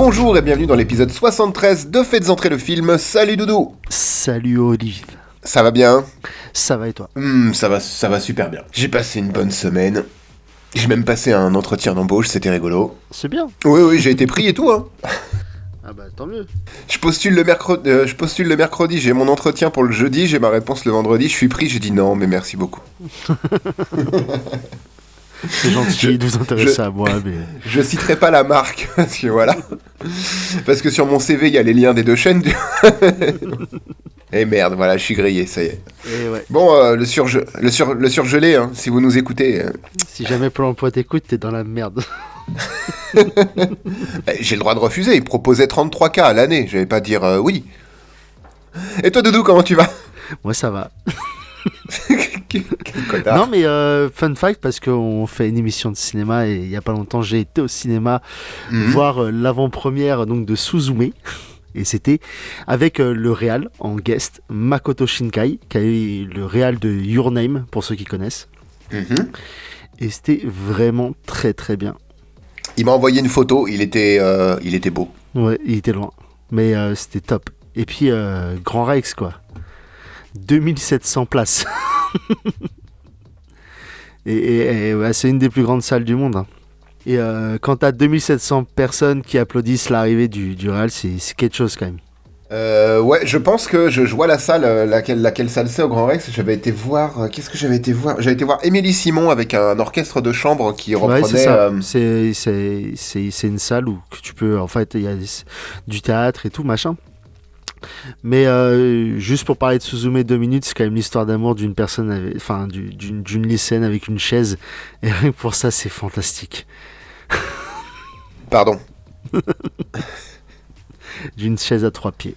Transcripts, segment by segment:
Bonjour et bienvenue dans l'épisode 73 de Faites entrer le film. Salut Doudou. Salut Olive. Ça va bien? Ça va et toi? Ça va super bien. J'ai passé une bonne semaine. J'ai même passé un entretien d'embauche, c'était rigolo. C'est bien. Oui, j'ai été pris et tout, hein. Ah bah tant mieux. Je postule le mercredi, j'ai mon entretien pour le jeudi, j'ai ma réponse le vendredi, je suis pris, j'ai dit non, mais merci beaucoup. C'est gentil de vous intéresser à moi, mais... Je citerai pas la marque, parce que voilà. Parce que sur mon CV, il y a les liens des deux chaînes. Et merde, voilà, je suis grillé, ça y est. Et ouais. Bon, le surgelé, hein, si vous nous écoutez. Si jamais Pôle emploi t'écoute, t'es dans la merde. J'ai le droit de refuser, il proposait 33K à l'année, je vais pas dire oui. Et toi, Doudou, comment tu vas? Moi, ça va. Quel connard. Non, mais fun fact, parce qu'on fait une émission de cinéma et il y a pas longtemps, j'ai été au cinéma voir l'avant-première donc, de Suzume. Et c'était avec le réal en guest, Makoto Shinkai, qui est le réal de Your Name, pour ceux qui connaissent. Et c'était vraiment très très bien. Il m'a envoyé une photo, il était beau. Ouais, il était loin. Mais c'était top. Et puis, Grand Rex, quoi. 2700 places. et ouais, c'est une des plus grandes salles du monde. Hein. Et quand t'as 2700 personnes qui applaudissent l'arrivée du Real, c'est quelque chose quand même. Ouais, je pense que je vois la salle, laquelle salle c'est au Grand Rex. J'avais été voir, qu'est-ce que j'avais été voir? J'avais été voir Émilie Simon avec un orchestre de chambre qui reprenait... Ouais, c'est ça. C'est une salle où que tu peux... En fait, il y a du théâtre et tout, machin. Mais juste pour parler de Suzume 2 minutes, c'est quand même l'histoire d'amour d'une personne, d'une lycéenne avec une chaise. Et rien que pour ça, c'est fantastique. Pardon. D'une chaise à 3 pieds.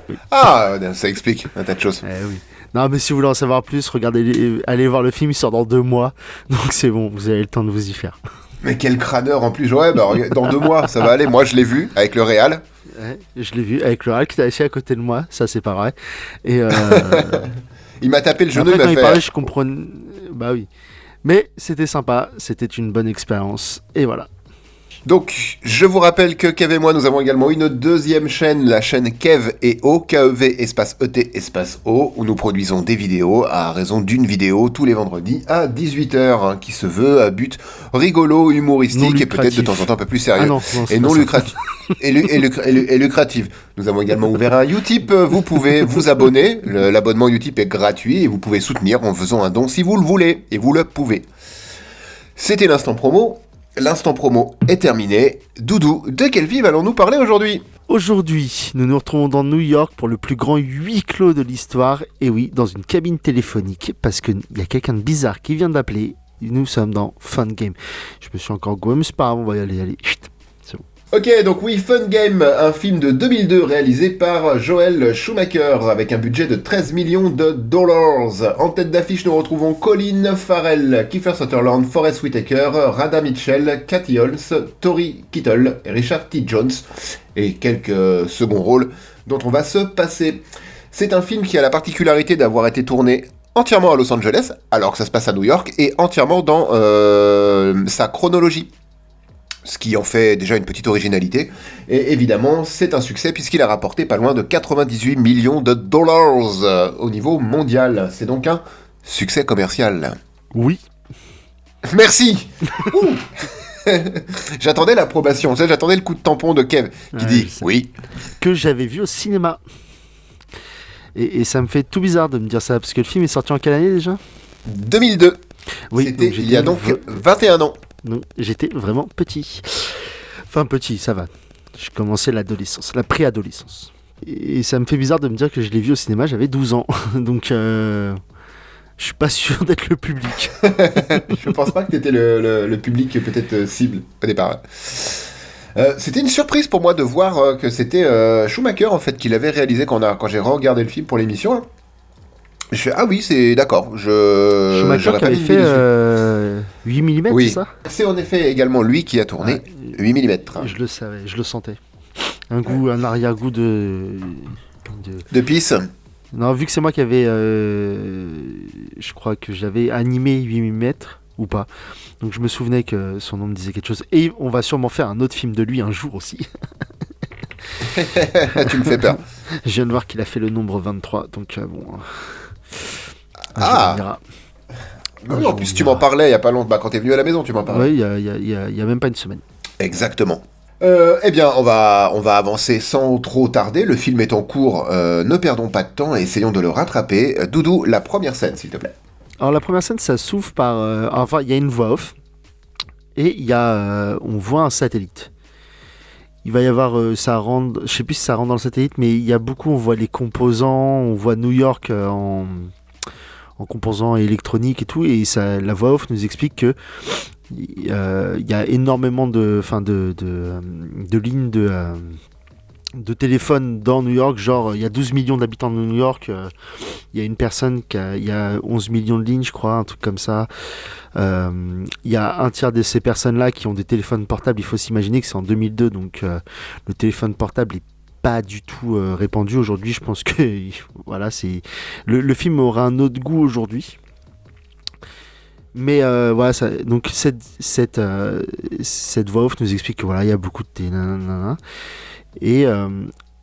Oui. Ah, ça explique un tas de choses. Oui. Non, mais si vous voulez en savoir plus, allez voir le film, il sort dans 2 mois. Donc c'est bon, vous avez le temps de vous y faire. Mais quel crâneur en plus. Ouais, bah, dans 2 mois, ça va aller. Moi, je l'ai vu avec le Réal. Ouais, je l'ai vu avec le Real qui était assis à côté de moi, ça c'est pas vrai. Et il m'a tapé le genou, après, il m'a fait... il parlait, je comprenais... Bah oui. Mais c'était sympa, c'était une bonne expérience. Et voilà. Donc, je vous rappelle que Kev et moi, nous avons également une deuxième chaîne, la chaîne Kev et O, K-E-V espace E-T espace O, où nous produisons des vidéos à raison d'une vidéo tous les vendredis à 18h, hein, qui se veut à but rigolo, humoristique et peut-être de temps en temps un peu plus sérieux. Ah non, et non lucratif. et lucratif. Nous avons également ouvert un Utip, vous pouvez vous abonner, l'abonnement Utip est gratuit et vous pouvez soutenir en faisant un don si vous le voulez, et vous le pouvez. C'était l'instant promo. L'instant promo est terminé. Doudou, de quel film allons-nous parler aujourd'hui? Aujourd'hui, nous nous retrouvons dans New York pour le plus grand huis clos de l'histoire. Et oui, dans une cabine téléphonique, parce qu'il y a quelqu'un de bizarre qui vient d'appeler. Nous sommes dans Fun Game. Je me suis encore goûté, mais c'est pas grave, on va y aller. Chut, c'est bon. Ok, donc oui, Fun Game, un film de 2002 réalisé par Joel Schumacher avec un budget de 13 millions de dollars. En tête d'affiche, nous retrouvons Colin Farrell, Kiefer Sutherland, Forest Whitaker, Radha Mitchell, Katie Holmes, Tori Kittle et Richard T. Jones, et quelques seconds rôles dont on va se passer. C'est un film qui a la particularité d'avoir été tourné entièrement à Los Angeles, alors que ça se passe à New York, et entièrement dans sa chronologie. Ce qui en fait déjà une petite originalité. Et évidemment, c'est un succès puisqu'il a rapporté pas loin de 98 millions de dollars au niveau mondial. C'est donc un succès commercial. Oui. Merci. J'attendais l'approbation, j'attendais le coup de tampon de Kev qui dit oui. Que j'avais vu au cinéma. Et ça me fait tout bizarre de me dire ça, parce que le film est sorti en quelle année déjà? 2002. Oui, c'était il y a donc 21 ans. Donc, j'étais vraiment petit. Enfin, petit, ça va. Je commençais l'adolescence, la préadolescence. Et ça me fait bizarre de me dire que je l'ai vu au cinéma, j'avais 12 ans. Donc, je suis pas sûr d'être le public. Je pense pas que t'étais le public peut-être cible au départ. C'était une surprise pour moi de voir que c'était Schumacher en fait qui l'avait réalisé quand j'ai regardé le film pour l'émission. Hein. Je fais, ah oui, c'est d'accord. Schumacher qui avait fait 8 mm, oui. C'est ça? C'est en effet également lui qui a tourné 8 mm. Je le savais, je le sentais. Un arrière-goût de pisse. Non, vu que c'est moi qui avais... je crois que j'avais animé 8 mm, ou pas. Donc je me souvenais que son nom me disait quelque chose. Et on va sûrement faire un autre film de lui un jour aussi. Tu me fais peur. Je viens de voir qu'il a fait le nombre 23, donc bon. Oui, en plus, tu m'en parlais il y a pas longtemps. Quand t'es venu à la maison, tu m'en parlais. Oui, il y a même pas une semaine. Exactement. Eh bien, on va avancer sans trop tarder. Le film est en cours. Ne perdons pas de temps et essayons de le rattraper. Doudou, la première scène, s'il te plaît. Alors la première scène, ça s'ouvre par... enfin, il y a une voix off. Et il y a... on voit un satellite. Il va y avoir... ça rentre... Je sais plus si ça rentre dans le satellite, mais il y a beaucoup... On voit les composants, on voit New York en composants électroniques et tout. Et la voix off nous explique que il y a énormément de lignes de téléphone dans New York, genre il y a 12 millions d'habitants de New York, il y a une personne il y a 11 millions de lignes je crois, un truc comme ça, il y a un tiers de ces personnes-là qui ont des téléphones portables. Il faut s'imaginer que c'est en 2002, donc le téléphone portable est pas du tout répandu aujourd'hui. Je pense que voilà, c'est le film aura un autre goût aujourd'hui. Mais voilà, donc cette voix off nous explique que voilà, il y a beaucoup de nanana, et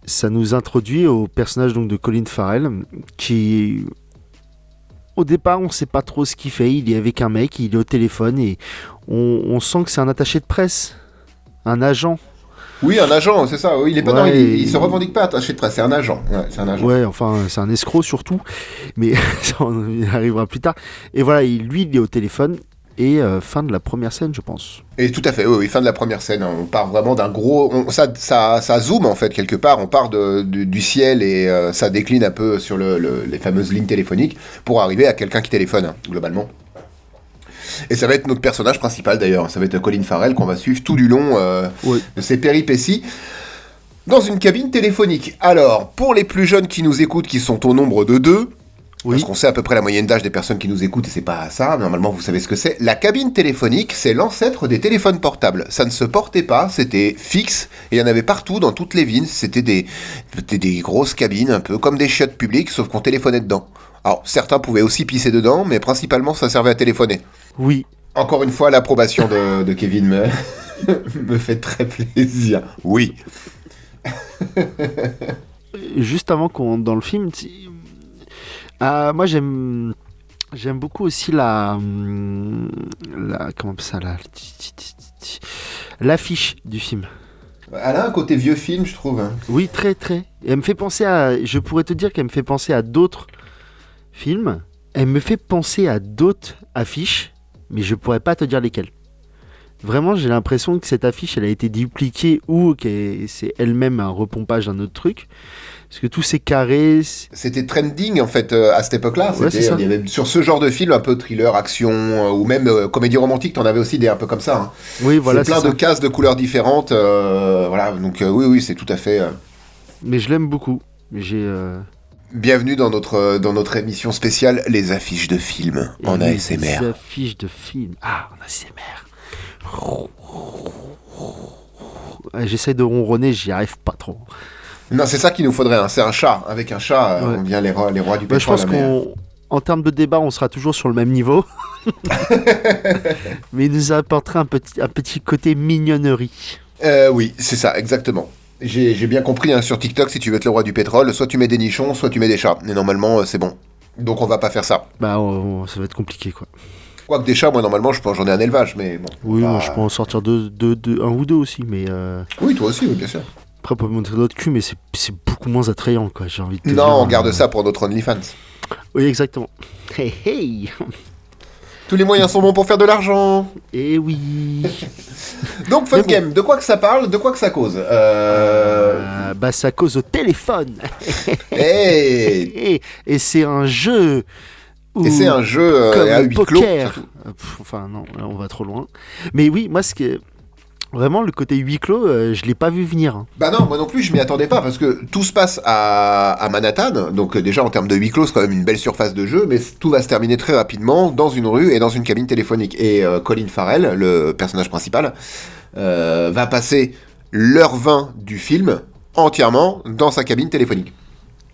ça nous introduit au personnage donc de Colin Farrell qui, au départ, on sait pas trop ce qu'il fait. Il est avec un mec, il est au téléphone et on sent que c'est un attaché de presse, un agent. Oui, un agent, c'est ça. Oui, il est pas dans, il se revendique pas attaché de presse, c'est un agent. Ouais, c'est un agent. Ouais, enfin, c'est un escroc surtout, mais ça, on y arrivera plus tard. Et voilà, lui, il est au téléphone, et fin de la première scène, je pense. Et tout à fait, oui, fin de la première scène. On part vraiment d'un gros... ça zoome, en fait, quelque part. On part du ciel et ça décline un peu sur les fameuses lignes téléphoniques pour arriver à quelqu'un qui téléphone, globalement. Et ça va être notre personnage principal d'ailleurs, ça va être Colin Farrell qu'on va suivre tout du long de ses péripéties dans une cabine téléphonique. Alors, pour les plus jeunes qui nous écoutent, qui sont au nombre de 2, parce qu'on sait à peu près la moyenne d'âge des personnes qui nous écoutent et c'est pas ça, normalement vous savez ce que c'est. La cabine téléphonique, c'est l'ancêtre des téléphones portables. Ça ne se portait pas, c'était fixe, et il y en avait partout dans toutes les villes. C'était des grosses cabines, un peu comme des chiottes publiques, sauf qu'on téléphonait dedans. Alors, certains pouvaient aussi pisser dedans, mais principalement ça servait à téléphoner. Oui. Encore une fois, l'approbation de Kevin me fait très plaisir. Oui. Juste avant qu'on entre dans le film, moi j'aime beaucoup aussi comment on appelle ça, l'affiche du film. Elle a un côté vieux film, je trouve. Oui, très très. Et elle me fait penser je pourrais te dire qu'elle me fait penser à d'autres films. Elle me fait penser à d'autres affiches, mais je pourrais pas te dire lesquelles. Vraiment, j'ai l'impression que cette affiche, elle a été dupliquée ou que c'est elle-même un repompage d'un autre truc. Parce que tous ces carrés... C'était trending, en fait, à cette époque-là. Ouais, il y avait, sur ce genre de film, un peu thriller, action, ou même comédie romantique, t'en avais aussi des un peu comme ça. Hein. Oui, voilà, c'est plein de cases de couleurs différentes. Voilà, donc oui, c'est tout à fait... Mais je l'aime beaucoup. Bienvenue dans notre émission spéciale, les affiches de films en ASMR. Les affiches de films. Ah, en ASMR. J'essaie de ronronner, j'y arrive pas trop. Non, c'est ça qu'il nous faudrait, hein. C'est un chat. Avec un chat, on devient les rois du pétrole. Je pense qu'en termes de débat, on sera toujours sur le même niveau. Mais il nous apportera un petit côté mignonnerie. Oui, c'est ça, exactement. J'ai bien compris, hein, sur TikTok, si tu veux être le roi du pétrole, soit tu mets des nichons, soit tu mets des chats. Et normalement, c'est bon. Donc on va pas faire ça. Bah, ça va être compliqué, quoi. Quoique des chats, moi, normalement, j'en ai un élevage, mais bon. Oui, moi, je peux en sortir un ou deux aussi, mais... Oui, toi aussi, oui, bien sûr. Après, on peut montrer notre cul, mais c'est beaucoup moins attrayant, quoi, j'ai envie de te dire. Non, on garde ça pour notre OnlyFans. Oui, exactement. Hey, hey. Tous les moyens sont bons pour faire de l'argent. Eh oui. Donc, Fun Game, de quoi que ça parle, de quoi que ça cause Bah, ça cause au téléphone. Hey. Et c'est un jeu... Et c'est un jeu à huis clos. Enfin, non, là, on va trop loin. Mais oui, moi, vraiment, le côté huis clos, je l'ai pas vu venir. Hein. Bah non, moi non plus, je m'y attendais pas, parce que tout se passe à Manhattan, donc déjà en termes de huis clos, c'est quand même une belle surface de jeu, mais tout va se terminer très rapidement dans une rue et dans une cabine téléphonique. Et Colin Farrell, le personnage principal, va passer l'heure 20 du film entièrement dans sa cabine téléphonique.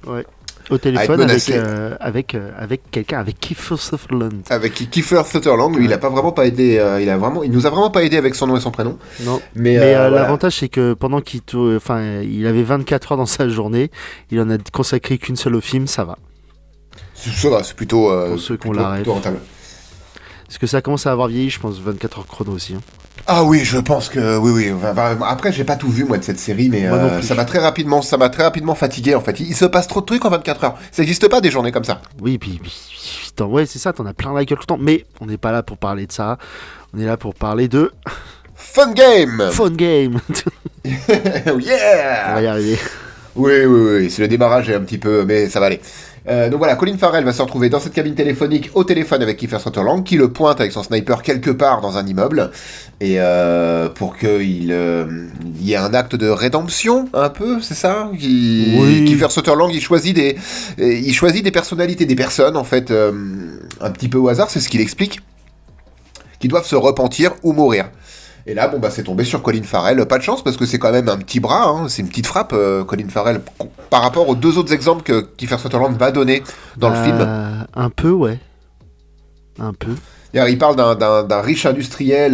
Ouais. Au téléphone menacé. avec quelqu'un, avec Kiefer Sutherland. Avec Kiefer Sutherland, lui, il a pas vraiment pas aidé. Il nous a vraiment pas aidé avec son nom et son prénom. Non. Mais, Mais voilà. l'avantage, c'est que pendant il avait 24 heures dans sa journée, il en a consacré qu'une seule au film, ça va. Ça va, c'est plutôt. Pour ceux qui ont plutôt, la ref. plutôt rentable. Parce que ça commence à avoir vieilli, je pense, 24 heures chrono aussi. Hein. Ah oui, je pense que oui. Après, j'ai pas tout vu moi de cette série, mais Moi non plus. ça m'a très rapidement fatigué en fait. Il se passe trop de trucs en 24 heures. Ça n'existe pas des journées comme ça. Oui, puis ouais, c'est ça, t'en as plein la gueule tout le temps. Mais on n'est pas là pour parler de ça. On est là pour parler de Fun game. Phone Game. Oh On yeah. va y arriver. Oui. C'est le démarrage est un petit peu, mais ça va aller. Donc voilà, Colin Farrell va se retrouver dans cette cabine téléphonique au téléphone avec Kiefer Sutherland qui le pointe avec son sniper quelque part dans un immeuble et pour qu'il y ait un acte de rédemption un peu, c'est ça Oui. Kiefer Sutherland il choisit des personnalités, des personnes en fait un petit peu au hasard, c'est ce qu'il explique, qui doivent se repentir ou mourir. Et là, c'est tombé sur Colin Farrell. Pas de chance, parce que c'est quand même un petit bras, hein, c'est une petite frappe, Colin Farrell, par rapport aux deux autres exemples que Kiefer Sutherland va donner dans le film. Un peu, ouais. Un peu. D'ailleurs, il parle d'un riche industriel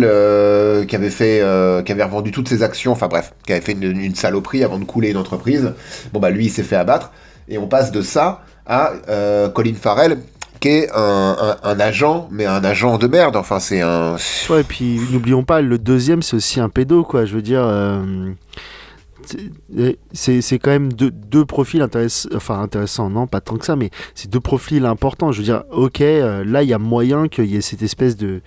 qui avait revendu toutes ses actions, enfin bref, qui avait fait une saloperie avant de couler une entreprise. Lui, il s'est fait abattre. Et on passe de ça à Colin Farrell, qui est un agent, mais un agent de merde. Enfin, c'est un... Ouais, et puis n'oublions pas, le deuxième, c'est aussi un pédo, quoi. Je veux dire, c'est quand même deux profils intéressants, non, pas tant que ça, mais c'est deux profils importants. Je veux dire, ok, là, il y a moyen qu'il y ait cette espèce de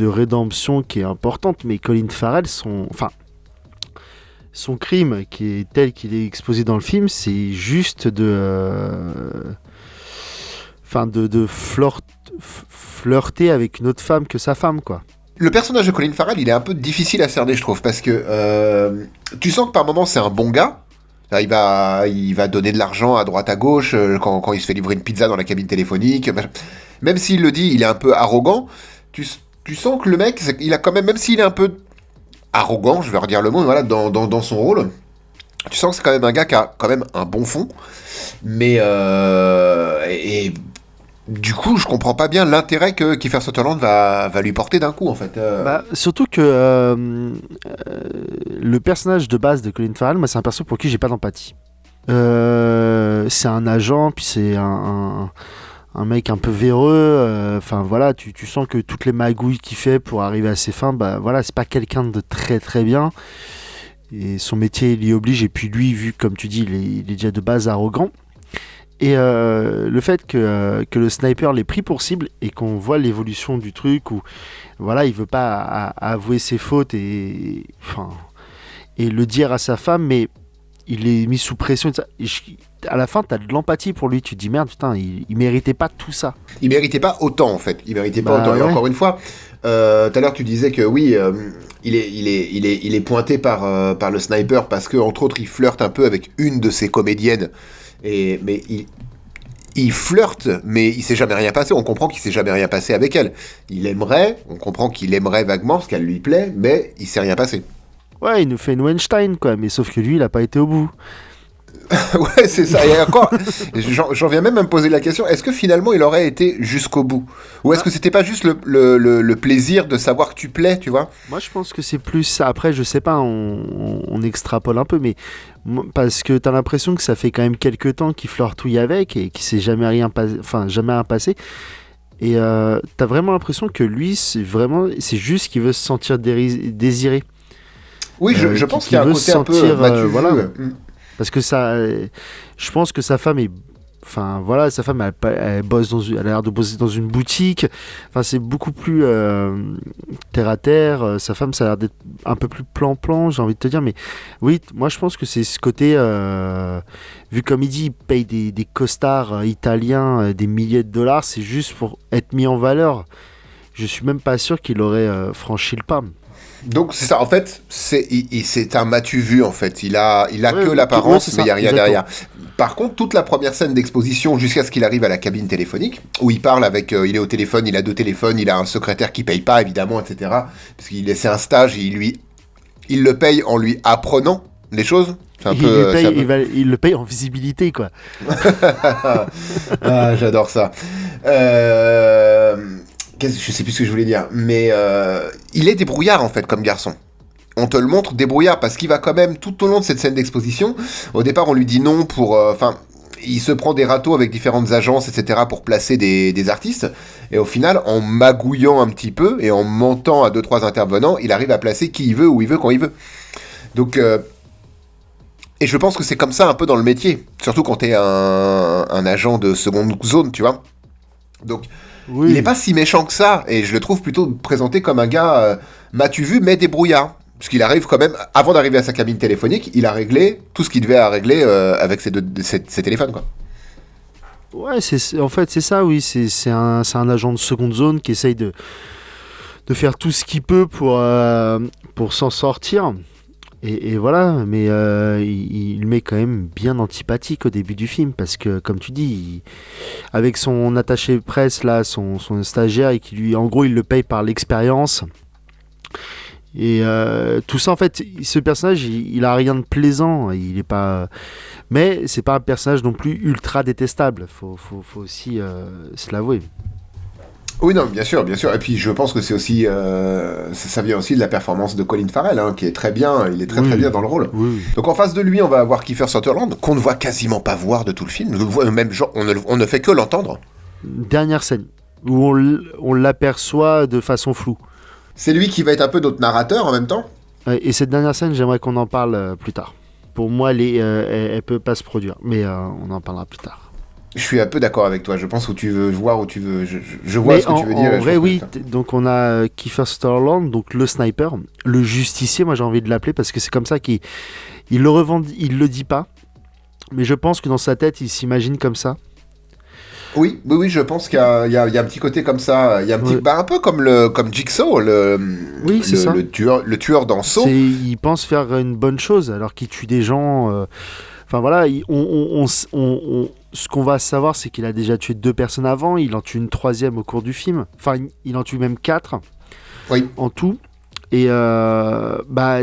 rédemption qui est importante, mais Colin Farrell, son crime, qui est tel qu'il est exposé dans le film, c'est juste de flirter avec une autre femme que sa femme, quoi. Le personnage de Colin Farrell, il est un peu difficile à cerner, je trouve, parce que tu sens que par moments, c'est un bon gars. Là, il va donner de l'argent à droite à gauche quand il se fait livrer une pizza dans la cabine téléphonique. Même s'il le dit, il est un peu arrogant. Tu sens que le mec, il a quand même s'il est un peu arrogant, je vais redire le mot, voilà, dans son rôle, tu sens que c'est quand même un gars qui a quand même un bon fond. Mais et du coup, je comprends pas bien l'intérêt que Kiefer Sutherland va lui porter d'un coup, en fait. Surtout que le personnage de base de Colin Farrell, moi, c'est un perso pour qui j'ai pas d'empathie. C'est un agent, puis c'est un mec un peu véreux. Enfin, voilà, tu sens que toutes les magouilles qu'il fait pour arriver à ses fins, c'est pas quelqu'un de très très bien. Et son métier l'y oblige, et puis lui, vu comme tu dis, il est déjà de base arrogant. Et le fait que le sniper l'ait pris pour cible et qu'on voit l'évolution du truc où voilà, il veut pas avouer ses fautes et le dire à sa femme, mais il est mis sous pression. À la fin, t'as de l'empathie pour lui. Tu te dis merde, putain, il méritait pas tout ça. Il méritait pas autant, en fait. Il méritait pas autant. Et encore une fois, tout à l'heure, tu disais que oui, il est pointé par le sniper parce que entre autres, il flirte un peu avec une de ses comédiennes. Mais il flirte, mais il s'est jamais rien passé. On comprend qu'il s'est jamais rien passé avec elle. On comprend qu'il aimerait vaguement parce qu'elle lui plaît, mais il s'est rien passé. Ouais, il nous fait une Weinstein, quoi. Mais sauf que lui, il a pas été au bout. Ouais, c'est ça. Et encore, j'en viens même à me poser la question, est-ce que finalement il aurait été jusqu'au bout? Ou est-ce que c'était pas juste le plaisir de savoir que tu plais, tu vois? Moi, je pense que c'est plus ça. Après, je sais pas, on extrapole un peu, mais parce que t'as l'impression que ça fait quand même quelques temps qu'il flirtouille avec et qu'il s'est jamais rien passé. Et t'as vraiment l'impression que lui, c'est juste qu'il veut se sentir désiré. Oui, je pense qu'il y a un côté un peu Mathieu. Voilà. Parce que je pense que sa femme est, sa femme elle bosse elle a l'air de bosser dans une boutique. Enfin, c'est beaucoup plus terre à terre. Sa femme, ça a l'air d'être un peu plus plan-plan, j'ai envie de te dire. Mais oui, moi je pense que c'est ce côté, vu comme il dit, il paye des costards italiens des milliers de dollars, c'est juste pour être mis en valeur. Je suis même pas sûr qu'il aurait franchi le pas. Donc c'est ça, en fait, c'est un m'as-tu vu, en fait. Il a que l'apparence, mais il n'y a rien derrière. Par contre, toute la première scène d'exposition, jusqu'à ce qu'il arrive à la cabine téléphonique, où il parle avec, il est au téléphone, il a 2 téléphones, il a un secrétaire qui paye pas, évidemment, etc. Parce qu'il c'est un stage, et il le paye en lui apprenant les choses. Il le paye en visibilité, quoi. Ah, j'adore ça. Je sais plus ce que je voulais dire, mais il est débrouillard en fait comme garçon. On te le montre débrouillard parce qu'il va quand même tout au long de cette scène d'exposition. Au départ, on lui dit non pour, il se prend des râteaux avec différentes agences, etc. pour placer des artistes. Et au final, en magouillant un petit peu et en mentant à 2-3 intervenants, il arrive à placer qui il veut, où il veut, quand il veut. Donc, et je pense que c'est comme ça un peu dans le métier. Surtout quand t'es un agent de seconde zone, tu vois. Donc, il n'est pas si méchant que ça. Et je le trouve plutôt présenté comme un gars, m'as-tu vu, mais débrouillard. Parce qu'il arrive quand même, avant d'arriver à sa cabine téléphonique, il a réglé tout ce qu'il devait à régler avec ses téléphones, quoi. Ouais, en fait, c'est ça, oui. C'est un agent de seconde zone qui essaye de faire tout ce qu'il peut pour s'en sortir. Et voilà, mais il met quand même bien antipathique au début du film, parce que, comme tu dis, avec son attaché presse, là, son stagiaire, et qui lui, en gros, il le paye par l'expérience. Et tout ça, en fait, ce personnage, il a rien de plaisant, il est pas... Mais c'est pas un personnage non plus ultra détestable, faut aussi se l'avouer. Oui, non, bien sûr, bien sûr. Et puis je pense que c'est aussi, ça vient aussi de la performance de Colin Farrell, hein, qui est très bien, il est très très bien dans le rôle. Oui. Donc en face de lui, on va avoir Kiefer Sutherland, qu'on ne voit quasiment pas voir de tout le film, même genre, on ne fait que l'entendre. Dernière scène, où on l'aperçoit de façon floue. C'est lui qui va être un peu notre narrateur en même temps. Et cette dernière scène, j'aimerais qu'on en parle plus tard. Pour moi, elle peut pas se produire, mais on en parlera plus tard. Je suis un peu d'accord avec toi. Je pense où tu veux voir, où tu veux. Je vois ce que tu veux dire. En vrai, oui. Donc on a Kiefer Sutherland, donc le sniper, le justicier. Moi, j'ai envie de l'appeler parce que c'est comme ça qu'il le revendique. Il le dit pas, mais je pense que dans sa tête, il s'imagine comme ça. Oui, je pense qu'il y a un petit côté comme ça. Il y a un petit, un peu comme Jigsaw, le tueur dans Saw. Il pense faire une bonne chose alors qu'il tue des gens. Enfin voilà, ce qu'on va savoir, c'est qu'il a déjà tué 2 personnes avant, il en tue une 3e au cours du film. Enfin, il en tue même 4 en tout. Et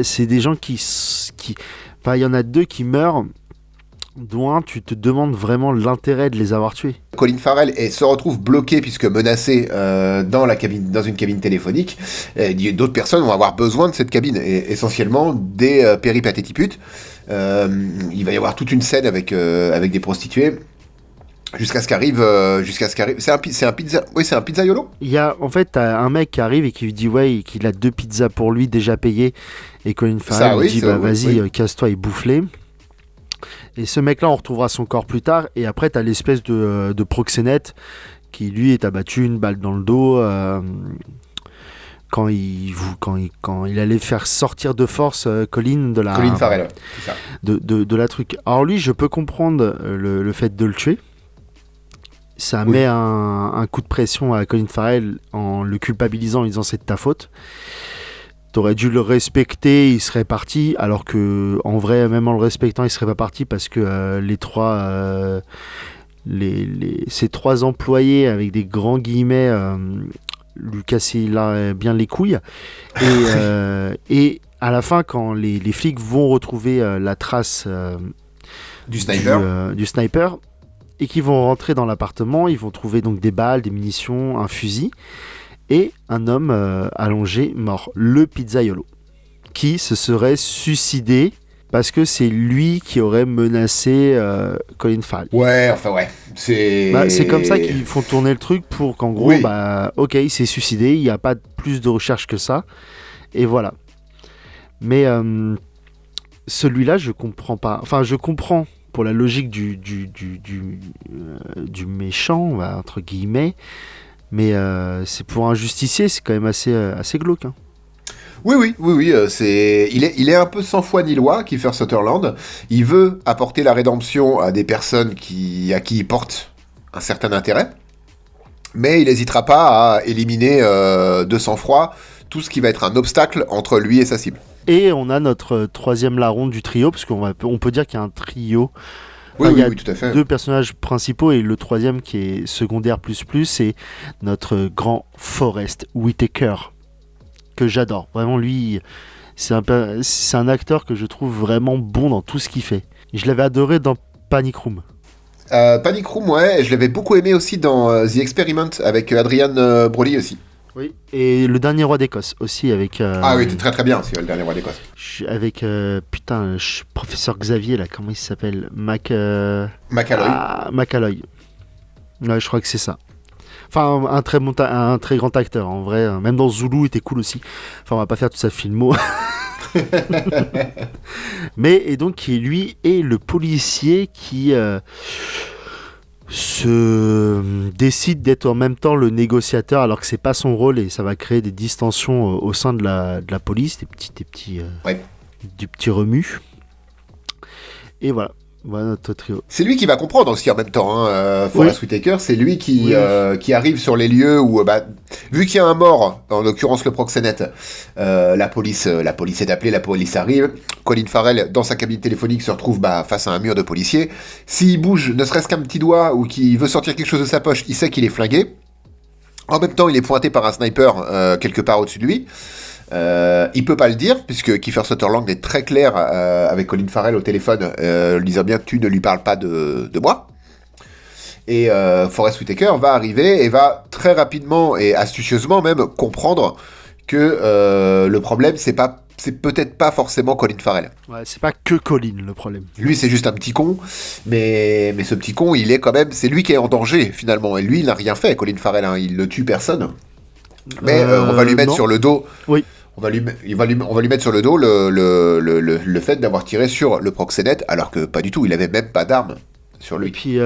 c'est des gens qui... Enfin, il y en a 2 qui meurent, dont un, tu te demandes vraiment l'intérêt de les avoir tués. Colin Farrell se retrouve bloqué puisque menacé dans une cabine téléphonique. D'autres personnes vont avoir besoin de cette cabine, et essentiellement des péripatétiputes. Il va y avoir toute une scène avec des prostituées jusqu'à ce qu'arrive c'est un pizzaiolo. Il y a en fait un mec qui arrive et qui lui dit qu'il a 2 pizzas pour lui déjà payées, et Colin Farrell lui dit vas-y, casse-toi et bouffe-les. Et ce mec-là, on retrouvera son corps plus tard. Et après, t'as l'espèce de proxénète qui, lui, est abattu une balle dans le dos quand il allait faire sortir de force Colin Farrell, c'est ça. De la truc. Alors lui, je peux comprendre le fait de le tuer. Ça met un coup de pression à Colin Farrell en le culpabilisant, en disant c'est de ta faute. T'aurais dû le respecter, il serait parti, alors que en vrai, même en le respectant, il serait pas parti, parce que ces 3 employés avec des grands guillemets lui cassaient bien les couilles. Et à la fin, quand les flics vont retrouver la trace du sniper, et qu'ils vont rentrer dans l'appartement, ils vont trouver donc des balles, des munitions, un fusil. Et un homme allongé, mort, le pizzaiolo, qui se serait suicidé parce que c'est lui qui aurait menacé Colin Farrell. Ouais. C'est comme ça qu'ils font tourner le truc pour qu'en gros, ok, il s'est suicidé, il n'y a pas plus de recherche que ça, et voilà. Mais celui-là, je comprends pas. Enfin, je comprends pour la logique du méchant, entre guillemets. Mais c'est pour un justicier, c'est quand même assez glauque. Hein. Oui, il est un peu sans foi ni loi, Kiefer Sutherland. Il veut apporter la rédemption à des personnes à qui il porte un certain intérêt, mais il n'hésitera pas à éliminer de sang-froid tout ce qui va être un obstacle entre lui et sa cible. Et on a notre 3e larron du trio, parce qu'on peut dire qu'il y a un trio. Oui, tout à fait. 2 personnages principaux, et le 3e qui est secondaire plus, c'est notre grand Forest Whitaker, que j'adore. Vraiment, lui, C'est un acteur que je trouve vraiment bon dans tout ce qu'il fait. Je l'avais adoré dans Panic Room. Panic Room, ouais, je l'avais beaucoup aimé aussi dans The Experiment avec Adrian Brody aussi. Oui. Et Le Dernier Roi d'Écosse aussi avec. Ah oui, c'était très très bien aussi, Le Dernier Roi d'Écosse. Avec professeur Xavier là, comment il s'appelle McAlloy. McAlloy. Ouais, je crois que c'est ça. Enfin, un très grand acteur en vrai. Même dans Zulu, il était cool aussi. Enfin, on va pas faire tout ça filmo. Mais et donc qui lui est le policier qui se décide d'être en même temps le négociateur alors que c'est pas son rôle et ça va créer des distensions au sein de la police, du petit remue. Et voilà notre trio. C'est lui qui va comprendre aussi en même temps, Forest Whitaker, c'est lui qui arrive sur les lieux où, vu qu'il y a un mort, en l'occurrence le proxénète, la police est appelée, la police arrive, Colin Farrell, dans sa cabine téléphonique, se retrouve face à un mur de policiers. S'il bouge ne serait-ce qu'un petit doigt ou qu'il veut sortir quelque chose de sa poche, il sait qu'il est flingué. En même temps, il est pointé par un sniper quelque part au-dessus de lui. Il peut pas le dire puisque Kiefer Sutherland est très clair avec Colin Farrell au téléphone, lui disant bien tu ne lui parles pas de moi. Et Forest Whitaker va arriver et va très rapidement et astucieusement même comprendre que le problème c'est peut-être pas forcément Colin Farrell. Ouais, c'est pas que Colin le problème. Lui c'est juste un petit con, mais ce petit con il est quand même, c'est lui qui est en danger finalement et lui il n'a rien fait, Colin Farrell, hein, il ne tue personne. Mais on va lui mettre sur le dos. Oui. On va lui mettre sur le dos le fait d'avoir tiré sur le proxénète, alors que pas du tout, il avait même pas d'arme sur lui. Et puis,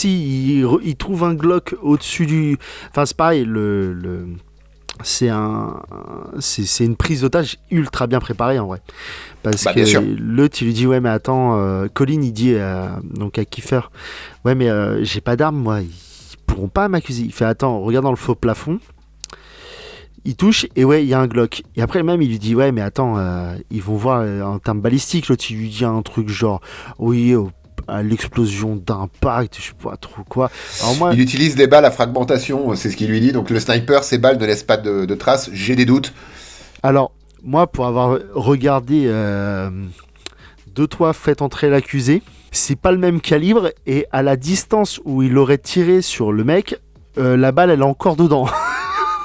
il trouve un Glock au-dessus du. Enfin, c'est pareil, c'est une prise d'otage ultra bien préparée en vrai. Parce que l'autre il lui dit ouais mais attends, Colin il dit donc à Kiefer ouais mais j'ai pas d'arme moi, ils pourront pas m'accuser. Il fait attends, regarde dans le faux plafond. Il touche et ouais il y a un Glock et après même il lui dit ouais mais attends ils vont voir en termes balistiques. L'autre il lui dit un truc genre oui à l'explosion d'impact, je sais pas trop quoi. Alors moi, il utilise des balles à fragmentation, c'est ce qu'il lui dit, donc le sniper, ces balles ne laissent pas de traces, j'ai des doutes. Alors moi pour avoir regardé 2-3 faites entrer l'accusé, c'est pas le même calibre et à la distance où il aurait tiré sur le mec, la balle elle est encore dedans.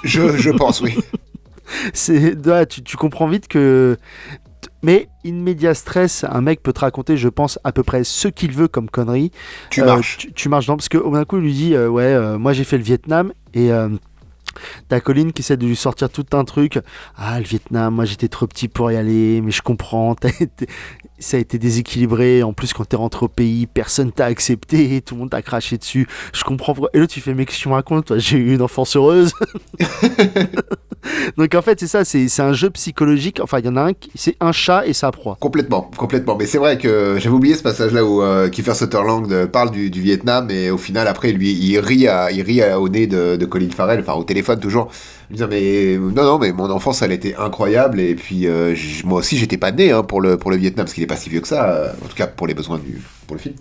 Je pense, oui. Tu comprends vite que... Mais in media stress, un mec peut te raconter, je pense, à peu près ce qu'il veut comme connerie. Tu marches. Tu marches dans... Parce qu'au d'un coup, il lui dit, moi j'ai fait le Vietnam, et t'as Colin qui essaie de lui sortir tout un truc. Ah, le Vietnam, moi j'étais trop petit pour y aller, mais je comprends, ça a été déséquilibré. En plus, quand t'es rentré au pays, personne t'a accepté, tout le monde t'a craché dessus. Je comprends pourquoi. Et là, tu fais, mec, je me raconte, toi, j'ai eu une enfance heureuse. Donc en fait, c'est ça, c'est un jeu psychologique. Enfin, il y en a un, c'est un chat et sa proie. Complètement. Mais c'est vrai que j'avais oublié ce passage-là où Kiefer Sutherland parle du Vietnam et au final, après, lui, il rit au nez de Colin Farrell, enfin au téléphone toujours, lui disant mais non, mais mon enfance, elle était incroyable et puis moi aussi, j'étais pas né pour le Vietnam parce qu'il est pas si vieux que ça, en tout cas pour les besoins pour le film.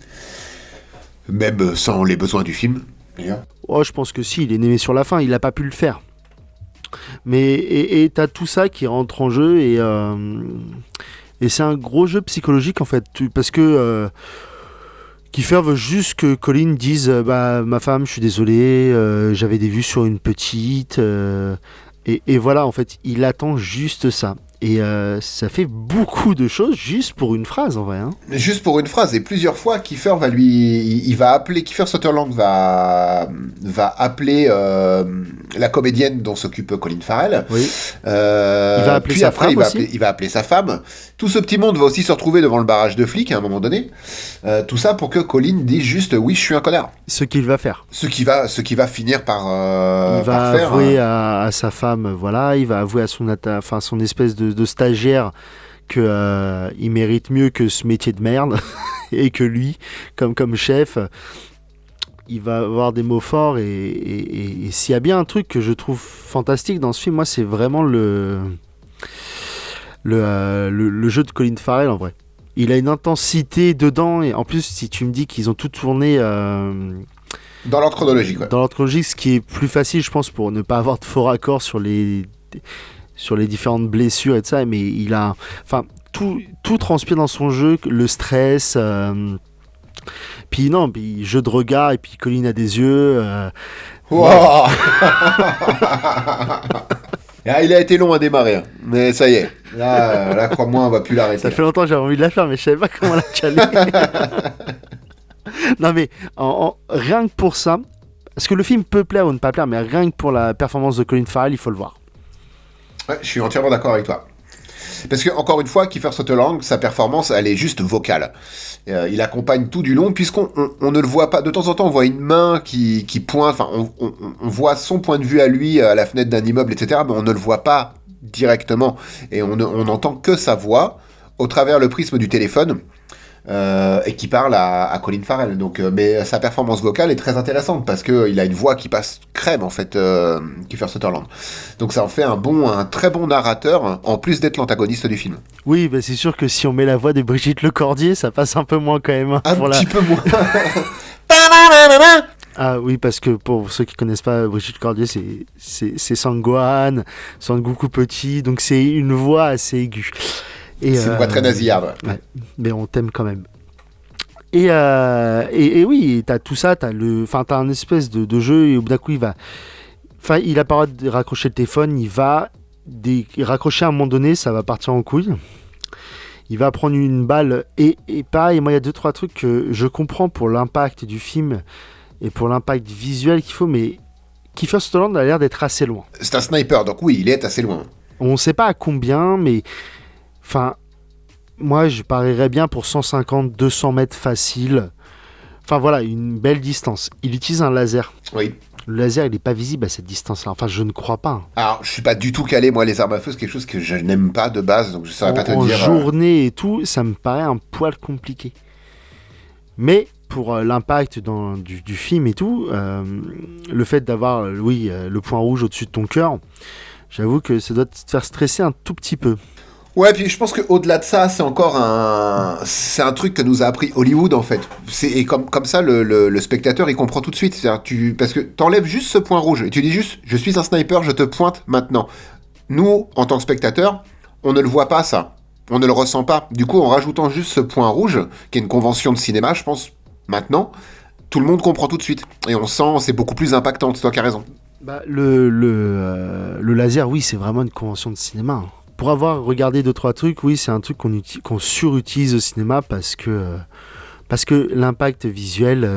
Même sans les besoins du film, d'ailleurs. Oh, je pense que si, il est né sur la fin, il a pas pu le faire. Mais et t'as tout ça qui rentre en jeu et c'est un gros jeu psychologique en fait, parce que Kiefer veut juste que Colin dise ma femme, je suis désolé, j'avais des vues sur une petite et voilà, en fait il attend juste ça. Et ça fait beaucoup de choses juste pour une phrase en vrai. Hein. Juste pour une phrase, et plusieurs fois, Kiefer va il va appeler, Kiefer Sutherland va appeler la comédienne dont s'occupe Colin Farrell. Oui. Il va appeler sa femme aussi. Il va appeler sa femme. Tout ce petit monde va aussi se retrouver devant le barrage de flics à un moment donné. Tout ça pour que Colin dise juste oui, je suis un connard. Ce qu'il va faire. Ce qui va finir par il va faire. Avouer à sa femme, voilà, il va avouer à son espèce de stagiaire que il mérite mieux que ce métier de merde et que lui, comme chef, il va avoir des mots forts et s'il y a bien un truc que je trouve fantastique dans ce film, moi c'est vraiment le jeu de Colin Farrell en vrai. Il a une intensité dedans et en plus si tu me dis qu'ils ont tout tourné dans l'ordre chronologique, ouais. Dans l'ordre chronologique, ce qui est plus facile je pense pour ne pas avoir de faux raccords sur sur les différentes blessures et tout ça, mais il a, enfin, tout transpire dans son jeu, le stress. Puis non, puis jeu de regard et puis Colin a des yeux. Wow. Ah, il a été long à démarrer, hein. Mais ça y est. Là, crois-moi, on va plus l'arrêter. Ça fait longtemps que j'avais envie de la faire, mais je savais pas comment la caler. Non mais rien que pour ça, parce que le film peut plaire ou ne pas plaire, mais rien que pour la performance de Colin Farrell, il faut le voir. Ouais, je suis entièrement d'accord avec toi. Parce que, encore une fois, Kiefer Sutherland, sa performance, elle est juste vocale. Il accompagne tout du long, puisqu'on ne le voit pas. De temps en temps, on voit une main qui pointe, enfin, on voit son point de vue à lui, à la fenêtre d'un immeuble, etc., mais on ne le voit pas directement. Et on n'entend que sa voix, au travers le prisme du téléphone, et qui parle à Colin Farrell. Donc, mais sa performance vocale est très intéressante, parce qu'il a une voix qui passe crème, en fait, Kiefer Sutherland. Donc ça en fait un très bon narrateur, en plus d'être l'antagoniste du film. Oui, bah c'est sûr que si on met la voix de Brigitte Lecordier, ça passe un peu moins quand même. Un petit peu moins. Ah oui, parce que pour ceux qui connaissent pas Brigitte Lecordier, c'est Sangohan, Sangoku Petit, donc c'est une voix assez aiguë. Et c'est une voix très nasillarde. Ouais, mais on t'aime quand même. Et oui, t'as tout ça, t'as un espèce de jeu, et au bout d'un coup, il a pas le droit de raccrocher le téléphone, il va raccrocher à un moment donné, ça va partir en couille. Il va prendre une balle, et pareil, moi, il y a 2-3 trucs que je comprends pour l'impact du film, et pour l'impact visuel qu'il faut, mais Kiefer Sutherland a l'air d'être assez loin. C'est un sniper, donc oui, il est assez loin. On sait pas à combien, mais... Enfin, moi, je parierais bien pour 150-200 mètres facile. Enfin, voilà, une belle distance. Il utilise un laser. Oui. Le laser, il n'est pas visible à cette distance-là. Enfin, je ne crois pas. Alors, je suis pas du tout calé, moi, les armes à feu, c'est quelque chose que je n'aime pas de base, donc je saurais pas te dire... En journée et tout, ça me paraît un poil compliqué. Mais, pour l'impact du film et tout, le fait d'avoir, le point rouge au-dessus de ton cœur, j'avoue que ça doit te faire stresser un tout petit peu. Ouais, puis je pense qu'au-delà de ça, c'est encore c'est un truc que nous a appris Hollywood, en fait. Et comme ça, le spectateur, il comprend tout de suite. Parce que t'enlèves juste ce point rouge, et tu dis juste, je suis un sniper, je te pointe maintenant. Nous, en tant que spectateur, on ne le voit pas, ça. On ne le ressent pas. Du coup, en rajoutant juste ce point rouge, qui est une convention de cinéma, je pense, maintenant, tout le monde comprend tout de suite. Et on sent, c'est beaucoup plus impactant, c'est toi qui as raison. Bah, le laser, oui, c'est vraiment une convention de cinéma. Pour avoir regardé 2-3 trucs, oui, c'est un truc qu'on surutilise au cinéma parce que l'impact visuel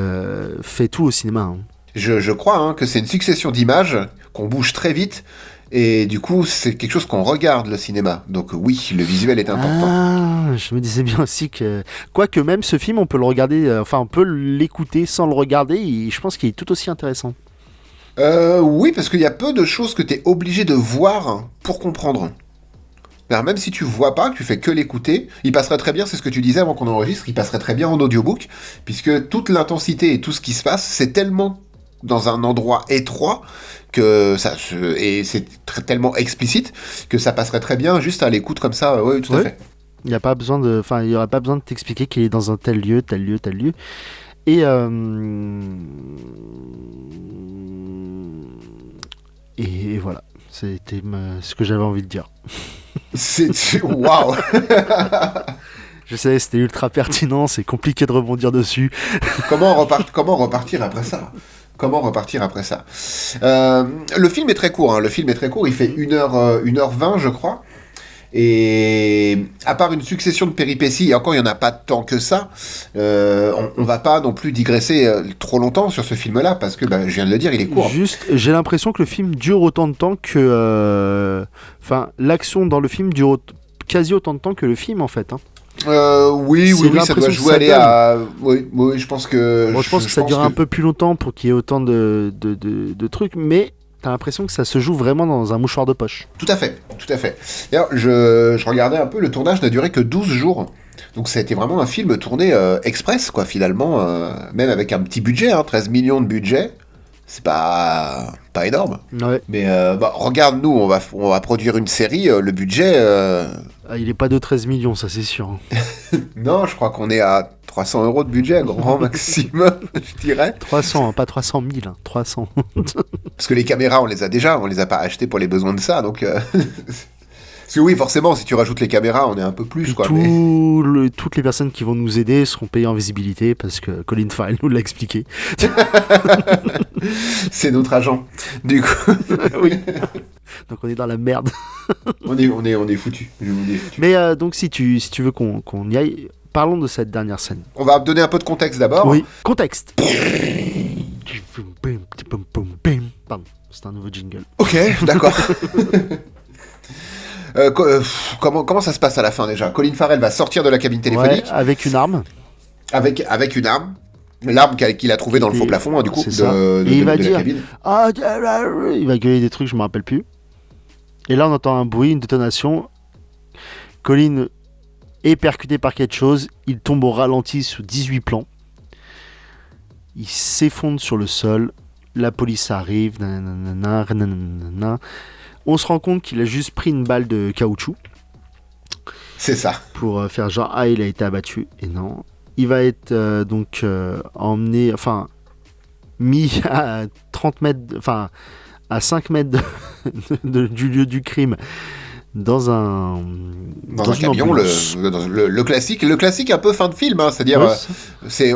fait tout au cinéma. Hein. Je crois que c'est une succession d'images qu'on bouge très vite et du coup c'est quelque chose qu'on regarde le cinéma. Donc oui, le visuel est important. Ah, je me disais bien aussi que... Quoique même ce film, on peut le regarder, on peut l'écouter sans le regarder et je pense qu'il est tout aussi intéressant. Oui, parce qu'il y a peu de choses que tu es obligé de voir pour comprendre. Alors, même si tu vois pas, que tu fais que l'écouter, il passerait très bien, c'est ce que tu disais avant qu'on enregistre, il passerait très bien en audiobook, puisque toute l'intensité et tout ce qui se passe, c'est tellement dans un endroit étroit que c'est tellement explicite que ça passerait très bien juste à l'écoute comme ça. Oui, tout à fait. Il n'y a pas besoin il y aurait pas besoin de t'expliquer qu'il est dans un tel lieu. Et voilà, c'était ce que j'avais envie de dire. Waouh. Je sais, c'était ultra pertinent, c'est compliqué de rebondir dessus. Comment repartir après ça ? Le film est très court, il fait 1h20 je crois. Et à part une succession de péripéties, et encore il n'y en a pas tant que ça, on va pas non plus digresser trop longtemps sur ce film-là, parce que je viens de le dire, il est court. Juste, j'ai l'impression que le film dure autant de temps que... l'action dans le film dure quasi autant de temps que le film en fait. Hein. Oui, ça doit jouer aller à... Oui, je pense que... Bon, je pense que ça dure un peu plus longtemps pour qu'il y ait autant de trucs, mais... T'as l'impression que ça se joue vraiment dans un mouchoir de poche. Tout à fait. D'ailleurs, je regardais un peu, le tournage n'a duré que 12 jours. Donc ça a été vraiment un film tourné express, quoi, finalement. Même avec un petit budget, 13 millions de budget. C'est pas énorme. Ouais. Mais regarde, nous, on va produire une série, le budget... il est pas de 13 millions, ça c'est sûr. Non, je crois qu'on est à 300 € de budget, grand maximum, je dirais. 300, pas 300 000, 300. Parce que les caméras, on les a pas achetées pour les besoins de ça, donc Parce que oui, forcément, si tu rajoutes les caméras, on est un peu plus, Puis quoi. Mais... toutes les personnes qui vont nous aider seront payées en visibilité parce que Colin Farrell nous l'a expliqué. C'est notre agent. Du coup, Oui. Donc on est dans la merde. on est foutu. Mais donc si tu veux qu'on y aille, parlons de cette dernière scène. On va donner un peu de contexte d'abord. Oui, contexte. Pardon, c'est un nouveau jingle. Ok, d'accord. Comment ça se passe à la fin déjà? Colin Farrell va sortir de la cabine téléphonique. Ouais, avec une arme. Avec une arme. L'arme qu'il a trouvée dans le faux plafond, hein, du coup, Et il va de dire, la cabine. il va gueuler des trucs, je me rappelle plus. Et là, on entend un bruit, une détonation. Colin est percuté par quelque chose. Il tombe au ralenti sous 18 plans. Il s'effondre sur le sol. La police arrive. Nanana. On se rend compte qu'il a juste pris une balle de caoutchouc. C'est ça. Pour faire genre, il a été abattu. Et non. Il va être emmené, mis à 30 mètres, à 5 mètres du lieu du crime, dans un camion, le classique un peu fin de film, hein, c'est-à-dire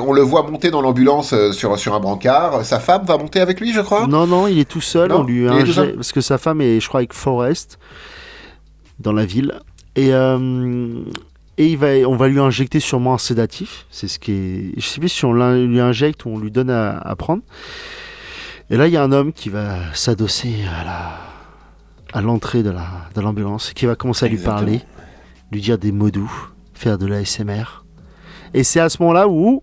on le voit monter dans l'ambulance sur un brancard, sa femme va monter avec lui, je crois. Non, il est tout seul, Non, on lui injecte, parce que sa femme est, je crois, avec Forrest, dans la ville, et on va lui injecter sûrement un sédatif, c'est ce qui est, je sais plus si on lui injecte ou on lui donne à prendre. Et là, il y a un homme qui va s'adosser à l'entrée de l'ambulance, qui va commencer à lui parler, lui dire des mots doux, faire de l'ASMR. Et c'est à ce moment-là où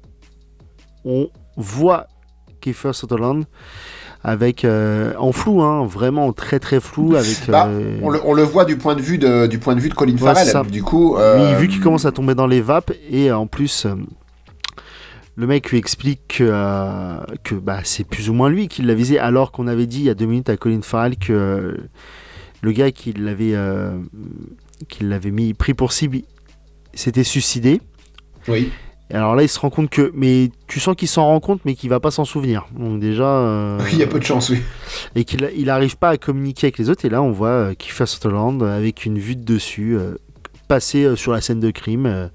on voit Kiefer Sutherland avec en flou, hein, vraiment très très flou, avec. On le voit du point de vue de Colin Farrell. Du coup, lui, vu qu'il commence à tomber dans les vapes, et en plus. Le mec lui explique que c'est plus ou moins lui qui l'a visé, alors qu'on avait dit il y a 2 minutes à Colin Farrell que le gars qui l'avait pris pour cible s'était suicidé. Oui. Et alors là, il se rend compte mais tu sens qu'il s'en rend compte, mais qu'il va pas s'en souvenir. Donc déjà, il y a peu de chance, oui. Et qu'il arrive pas à communiquer avec les autres. Et là, on voit Kiefer Sutherland avec une vue de dessus passer sur la scène de crime.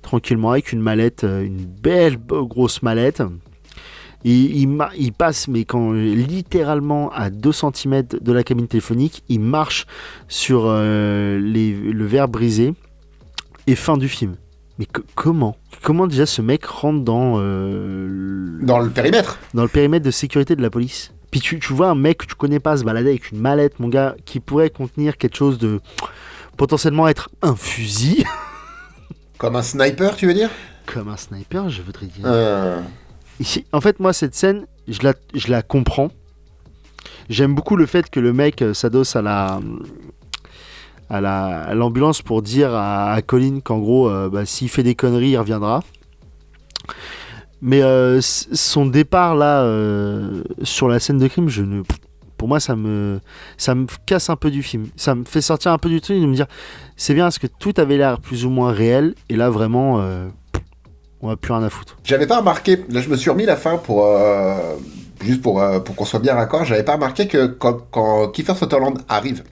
Tranquillement avec une mallette, une belle grosse mallette. Et il passe, mais littéralement à 2 cm de la cabine téléphonique, il marche sur le verre brisé, et fin du film. Mais comment déjà ce mec rentre dans le périmètre de sécurité de la police? Puis tu vois un mec que tu connais pas se balader avec une mallette, mon gars, qui pourrait contenir quelque chose de potentiellement être un fusil. Comme un sniper, tu veux dire? Comme un sniper, je voudrais dire. En fait, moi, cette scène, je la comprends. J'aime beaucoup le fait que le mec s'adosse à l'ambulance pour dire à Colin qu'en gros, s'il fait des conneries, il reviendra. Mais son départ là, sur la scène de crime, pour moi, ça me casse un peu du film. Ça me fait sortir un peu du truc et de me dire, c'est bien parce que tout avait l'air plus ou moins réel, et là vraiment, on n'a plus rien à foutre. J'avais pas remarqué, là je me suis remis la fin juste pour qu'on soit bien raccord, j'avais pas remarqué que quand Kiefer Sutherland arrive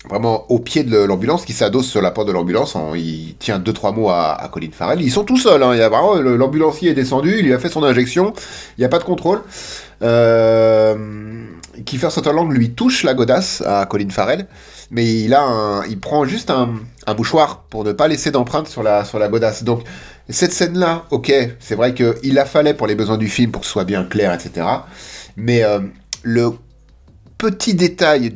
vraiment au pied de l'ambulance, qui s'adosse sur la porte de l'ambulance, il tient 2-3 mots à Colin Farrell. Ils sont tout seuls, hein. Il y a vraiment, l'ambulancier est descendu, il lui a fait son injection, il n'y a pas de contrôle. Kiefer Sutherland lui touche la godasse à Colin Farrell, mais il prend juste un mouchoir pour ne pas laisser d'empreinte sur la godasse. Donc cette scène-là, ok, c'est vrai qu'il la fallait pour les besoins du film, pour que ce soit bien clair, etc. Mais le petit détail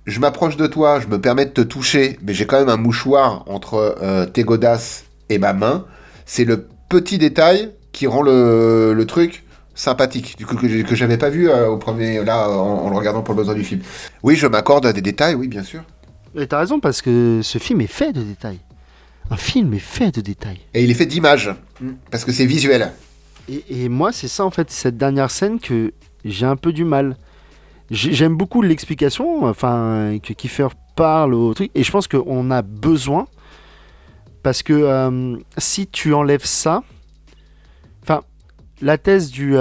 je m'approche de toi, je me permets de te toucher, mais j'ai quand même un mouchoir entre tes godasses et ma main, c'est le petit détail qui rend le truc sympathique, du coup, que j'avais pas vu au premier, là, en le regardant pour le besoin du film. Oui, je m'accorde à des détails, oui, bien sûr. Et t'as raison, parce que ce film est fait de détails. Un film est fait de détails. Et il est fait d'images, parce que c'est visuel. Et moi, c'est ça, en fait, cette dernière scène que j'ai un peu du mal. J'aime beaucoup l'explication, que Kiefer parle au truc, et je pense qu'on a besoin, parce que si tu enlèves ça, la thèse du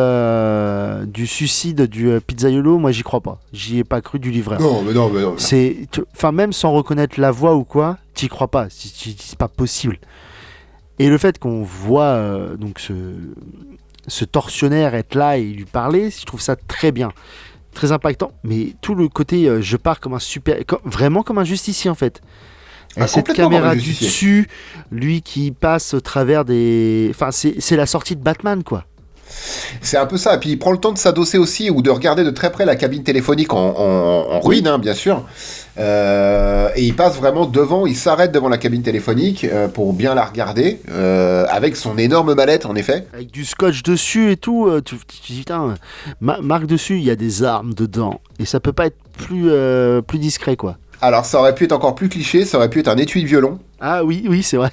suicide du pizzaiolo, moi j'y crois pas. J'y ai pas cru du livreur. Non, mais non. Enfin, même sans reconnaître la voix ou quoi, t'y crois pas. C'est pas possible. Et le fait qu'on voit donc ce tortionnaire être là et lui parler, je trouve ça très bien. Très impactant. Mais tout le côté, je pars comme un vraiment comme un justicier en fait. Et cette caméra du dessus, lui qui passe au travers des... Enfin, c'est la sortie de Batman, quoi. C'est un peu ça. Et puis il prend le temps de s'adosser aussi ou de regarder de très près la cabine téléphonique en ruine, hein, bien sûr. Et il passe vraiment devant, il s'arrête devant la cabine téléphonique pour bien la regarder, avec son énorme mallette, en effet. Avec du scotch dessus et tout. Tu dis, putain, marque dessus, il y a des armes dedans. Et ça peut pas être plus discret, quoi. Alors ça aurait pu être encore plus cliché, ça aurait pu être un étui de violon. Ah oui, c'est vrai.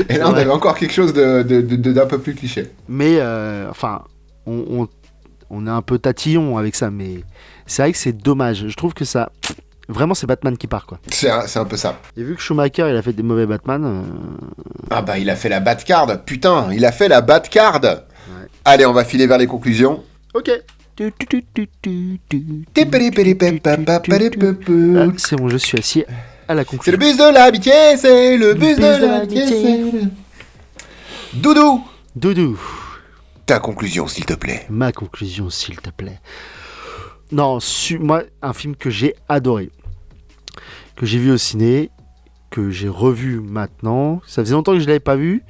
Et là on avait encore quelque chose d'un peu plus cliché. Mais enfin, on est un peu tatillon avec ça, mais c'est vrai que c'est dommage. Je trouve que ça... Vraiment, c'est Batman qui part, quoi. C'est un peu ça. Et vu que Schumacher, il a fait des mauvais Batman... Ah bah, il a fait la Batcard. Putain, il a fait la Batcard. Ouais. Allez, on va filer vers les conclusions. Ok. C'est bon, je suis assis à la conclusion. C'est le bus de l'amitié, c'est le bus de l'amitié. Doudou. Ta conclusion, s'il te plaît. Ma conclusion, s'il te plaît. Non, moi, un film que j'ai adoré, que j'ai vu au ciné, que j'ai revu maintenant. Ça faisait longtemps que je l'avais pas vu.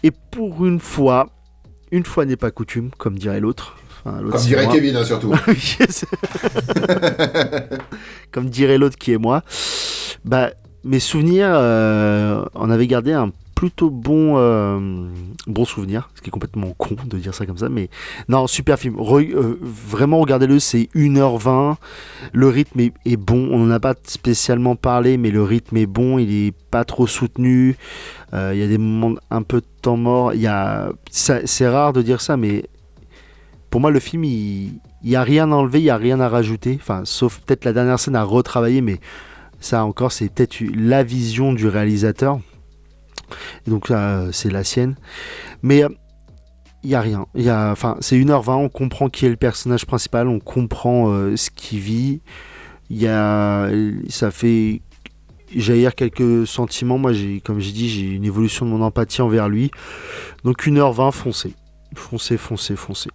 Et pour une fois n'est pas coutume, comme dirait l'autre. Enfin, comme dirait moi. Kevin, hein, surtout. Comme dirait l'autre qui est moi. Bah, mes souvenirs, on avait gardé un plutôt bon souvenir, ce qui est complètement con de dire ça comme ça, mais non, super film. Vraiment, regardez-le, c'est 1h20. Le rythme est bon. On n'en a pas spécialement parlé, mais le rythme est bon. Il est pas trop soutenu. Il y a des moments un peu de temps mort. C'est rare de dire ça, mais pour moi, le film, il n'y a rien à enlever, il n'y a rien à rajouter. Enfin, sauf peut-être la dernière scène à retravailler, mais ça encore, c'est peut-être la vision du réalisateur. Et donc, c'est la sienne. Mais il n'y a rien. C'est 1h20, on comprend qui est le personnage principal, on comprend ce qu'il vit. Ça fait jaillir quelques sentiments. Moi, comme j'ai dit, j'ai une évolution de mon empathie envers lui. Donc, 1h20, foncez. Foncez.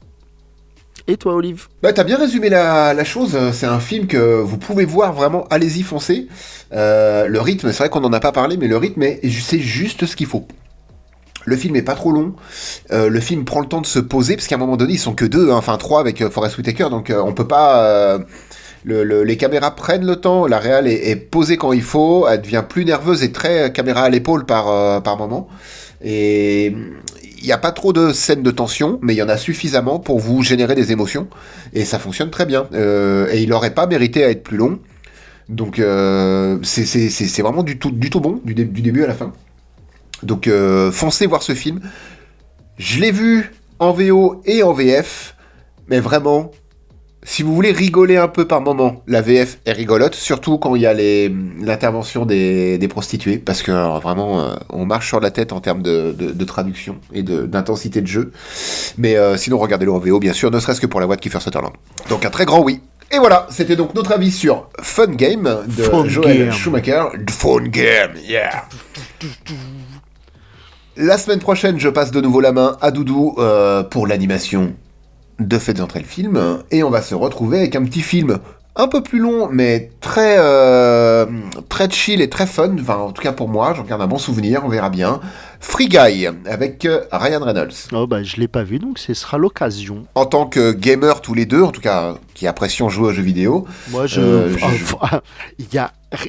Et toi, Olive ? Bah, t'as bien résumé la chose. C'est un film que vous pouvez voir vraiment. Allez-y, foncez. Le rythme, c'est vrai qu'on n'en a pas parlé, mais le rythme, c'est juste ce qu'il faut. Le film est pas trop long. Le film prend le temps de se poser, parce qu'à un moment donné, ils sont que deux, hein, enfin 3 avec Forest Whitaker, donc on peut pas... les caméras prennent le temps, la réal est posée quand il faut, elle devient plus nerveuse et très caméra à l'épaule par moment. Et il n'y a pas trop de scènes de tension, mais il y en a suffisamment pour vous générer des émotions. Et ça fonctionne très bien. Et il n'aurait pas mérité à être plus long. Donc c'est vraiment du tout bon, du début à la fin. Donc foncez voir ce film. Je l'ai vu en VO et en VF, mais vraiment, si vous voulez rigoler un peu par moment, la VF est rigolote, surtout quand il y a l'intervention des prostituées, parce que alors, vraiment, on marche sur la tête en termes de traduction et d'intensité de jeu. Mais sinon, regardez-le en VO, bien sûr, ne serait-ce que pour la voix de Kiefer Sutherland. Donc un très grand oui. Et voilà, c'était donc notre avis sur Fun Game de Joel Schumacher. Fun Game, yeah. La semaine prochaine, je passe de nouveau la main à Doudou pour l'animation de Faites entrer le film, et on va se retrouver avec un petit film un peu plus long, mais très chill et très fun, enfin en tout cas pour moi, j'en garde un bon souvenir, on verra bien. Free Guy, avec Ryan Reynolds. Oh bah je l'ai pas vu, donc ce sera l'occasion. En tant que gamer tous les deux, en tout cas, qui apprécions jouer aux jeux vidéo. Moi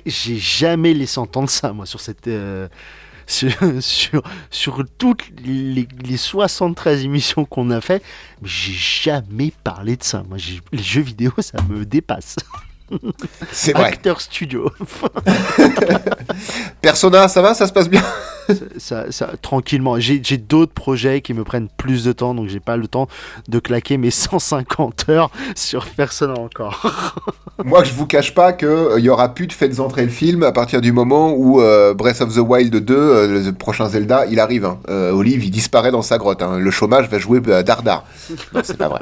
j'ai jamais laissé entendre ça, moi, sur cette... Sur toutes les 73 émissions qu'on a fait, j'ai jamais parlé de ça. Moi, les jeux vidéo, ça me dépasse. C'est vrai. Acteur studio. Persona, ça va, ça se passe bien? Tranquillement. J'ai d'autres projets qui me prennent plus de temps, donc j'ai pas le temps de claquer mes 150 heures sur Persona encore. Moi, je vous cache pas qu'il y aura plus de faites entrer le film à partir du moment où Breath of the Wild 2, le prochain Zelda, il arrive. Hein. Olive, il disparaît dans sa grotte. Hein. Le chômage va jouer dardard. Non, c'est pas vrai.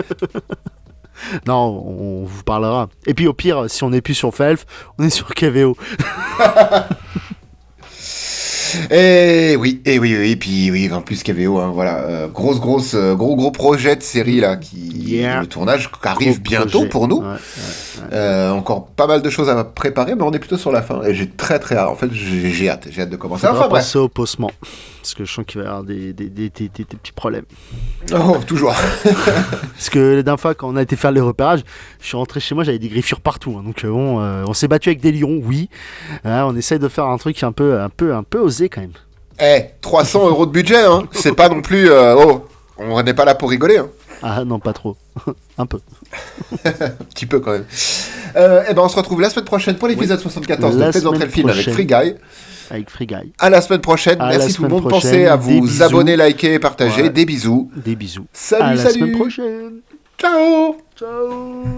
Non, on vous parlera. Et puis au pire, si on n'est plus sur Felf, on est sur KVO. Et oui, puis oui, en plus KVO, hein, voilà, gros projet de série là, le tournage arrive bientôt pour nous. Encore pas mal de choses à préparer, mais on est plutôt sur la fin et j'ai très hâte. En fait, j'ai hâte de commencer. On va passer au possement, parce que je sens qu'il va y avoir des petits problèmes. Oh, toujours. Parce que la dernière fois, quand on a été faire les repérages, je suis rentré chez moi, j'avais des griffures partout. Hein, donc on s'est battu avec des lions, oui. On essaye de faire un truc un peu osé quand même. 300 € de budget, hein. C'est pas non plus. On n'est pas là pour rigoler. Hein. Ah non, pas trop. Un peu. Un petit peu quand même. On se retrouve la semaine prochaine pour l'épisode 74 de Faites entrer le film avec Free Guy. Avec Free Guy. À la semaine prochaine. Merci tout le monde. Pensez à vous abonner, liker, partager. Ouais. Des bisous. Des bisous. Salut. À la semaine prochaine. Ciao. Ciao.